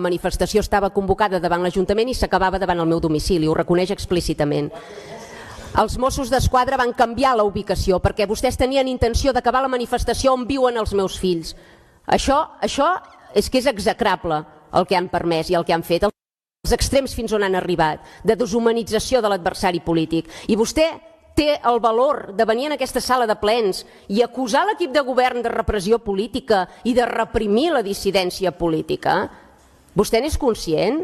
manifestació estava convocada davant l'Ajuntament i s'acabava davant el meu domicili, ho reconeix explícitament. Els Mossos d'Esquadra van canviar la ubicació perquè vostès tenien intenció d'acabar la manifestació on viuen els meus fills. Això és que és execrable el que han permès i el que han fet, els extrems fins on han arribat, de deshumanització de l'adversari polític. I vostè té el valor de venir en aquesta sala de plens i acusar l'equip de govern de repressió política i de reprimir la dissidència política? Vostè n'és conscient?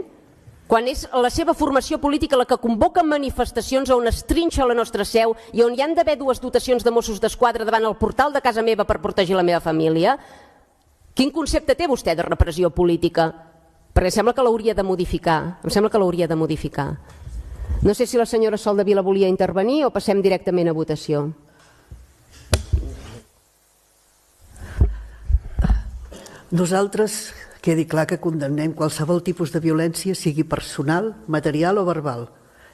Quan és la seva formació política la que convoca manifestacions on es trinxa la nostra seu i on hi han d'haver 2 dotacions de Mossos d'Esquadra davant el portal de casa meva per protegir la meva família? Quin concepte té vostè de repressió política? Perquè sembla que l'hauria de modificar. Em sembla que l'hauria de modificar. No sé si la senyora Soldevila volia intervenir o passem directament a votació. Nosaltres, quedi clar que condemnem qualsevol tipus de violència, sigui personal, material o verbal,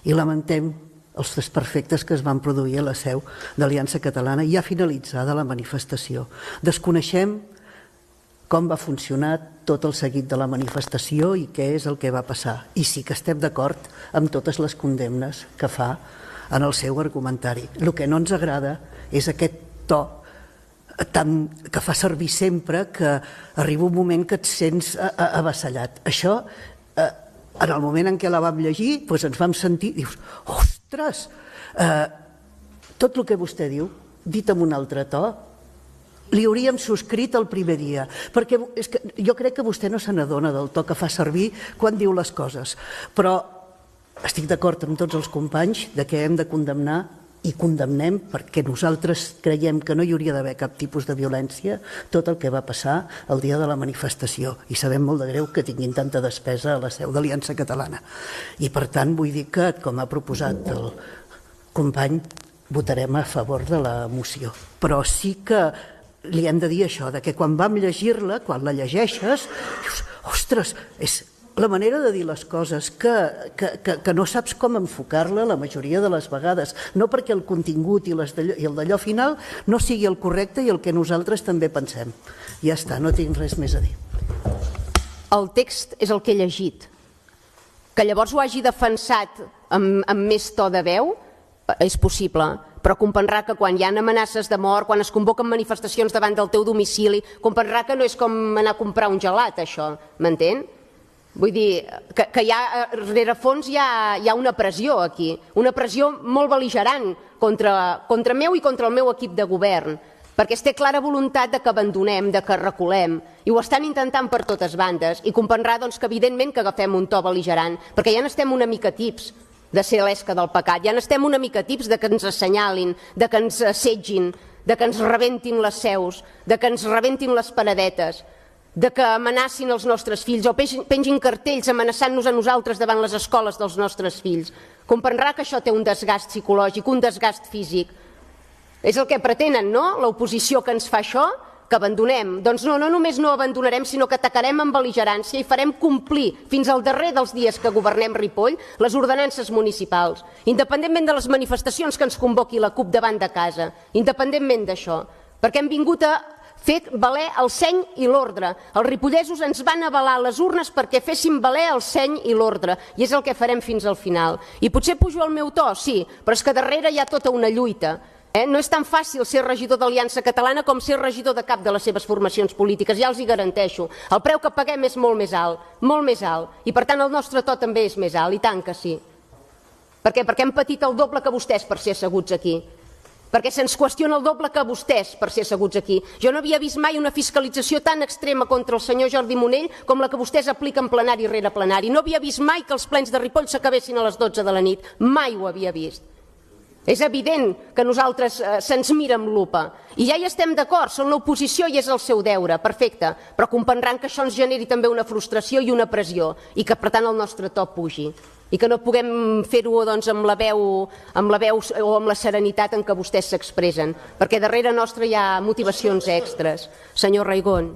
i lamentem els desperfectes que es van produir a la seu d'Aliança Catalana ja finalitzada la manifestació. Desconeixem com va funcionar tot el seguit de la manifestació i què és el que va passar. I sí que estem d'acord amb totes les condemnes que fa en el seu argumentari. El que no ens agrada és aquest to que fa servir sempre, que arriba un moment que et sents avassallat. Això, en el moment en què la vam llegir, ens vam sentir, dius, ostres, tot el que vostè diu, dit amb un altre to, li hauríem subscrit el primer dia, perquè és que jo crec que vostè no se n'adona del to que fa servir quan diu les coses, però estic d'acord amb tots els companys de que hem de condemnar i condemnem, perquè nosaltres creiem que no hi hauria d'haver cap tipus de violència, tot el que va passar el dia de la manifestació, i sabem molt de greu que tinguin tanta despesa a la seu d'Aliança Catalana. I per tant vull dir que, com ha proposat el company, votarem a favor de la moció, però sí que li hem de dir això, que quan vam llegir-la, quan la llegeixes, dius, ostres, és la manera de dir les coses, que no saps com enfocar-la la majoria de les vegades, no perquè el contingut i el d'allò final no sigui el correcte i el que nosaltres també pensem. Ja està, no tinc res més a dir. El text és el que he llegit. Que llavors ho hagi defensat amb més to de veu és possible, però comprendrà que quan hi ha amenaces de mort, quan es convoquen manifestacions davant del teu domicili, comprendrà que no és com anar a comprar un gelat, això, m'entén? Vull dir que rere fons hi ha una pressió aquí, una pressió molt bel·ligerant contra meu i contra el meu equip de govern, perquè es té clara voluntat de que abandonem, de que reculem, i ho estan intentant per totes bandes, i comprendrà que evidentment que agafem un to bel·ligerant, perquè ja n'estem una mica tips de ser l'esca del pecat, ja n'estem una mica tips de que ens assenyalin, de que ens assetgin, de que ens rebentin les seus, de que ens rebentin les paradetes, de que amenacin els nostres fills o pengin cartells amenaçant-nos a nosaltres davant les escoles dels nostres fills. Comprendrà que això té un desgast psicològic, un desgast físic. És el que pretenen, no?, l'oposició que ens fa això, que abandonem. Doncs no només no abandonarem, sinó que atacarem amb bel·ligerància i farem complir fins al darrer dels dies que governem Ripoll les ordenances municipals, independentment de les manifestacions que ens convoqui la CUP davant de casa, independentment d'això, perquè hem vingut a fer valer el seny i l'ordre. Els ripollesos ens van avalar les urnes perquè féssim valer el seny i l'ordre, i és el que farem fins al final. I potser pujo el meu to, sí, però és que darrere hi ha tota una lluita. No és tan fàcil ser regidor d'Aliança Catalana com ser regidor de cap de les seves formacions polítiques, ja els hi garanteixo. El preu que paguem és molt més alt, i per tant el nostre to també és més alt, i tant que sí. Per què? Perquè hem patit el doble que vostès per ser asseguts aquí. Perquè se'ns qüestiona el doble que vostès per ser asseguts aquí. Jo no havia vist mai una fiscalització tan extrema contra el senyor Jordi Monell com la que vostès apliquen plenari rere plenari. No havia vist mai que els plens de Ripoll s'acabessin a les 12 de la nit. Mai ho havia vist. És evident que nosaltres se'ns mira amb lupa. I ja hi estem d'acord, són l'oposició i és el seu deure, perfecte. Però comprendran que això ens generi també una frustració i una pressió i que per tant el nostre to pugi. I que no puguem fer-ho amb la veu o amb la serenitat en què vostès s'expressen, perquè darrere nostre hi ha motivacions extres. Senyor Raigón.